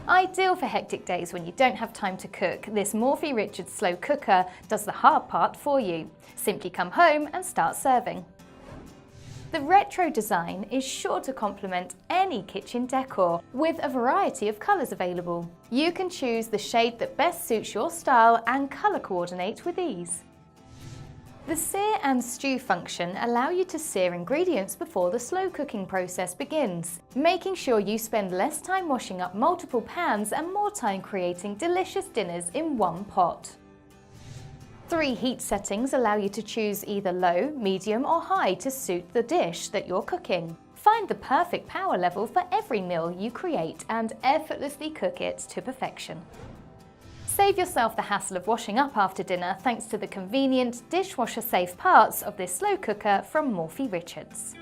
Ideal for hectic days when you don't have time to cook, this Morphy Richards slow cooker does the hard part for you. Simply come home and start serving. The retro design is sure to complement any kitchen decor with a variety of colours available. You can choose the shade that best suits your style and colour coordinate with ease. The sear and stew function allow you to sear ingredients before the slow cooking process begins, making sure you spend less time washing up multiple pans and more time creating delicious dinners in one pot. 3 heat settings allow you to choose either low, medium or high to suit the dish that you're cooking. Find the perfect power level for every meal you create and effortlessly cook it to perfection. Save yourself the hassle of washing up after dinner thanks to the convenient dishwasher-safe parts of this slow cooker from Morphy Richards.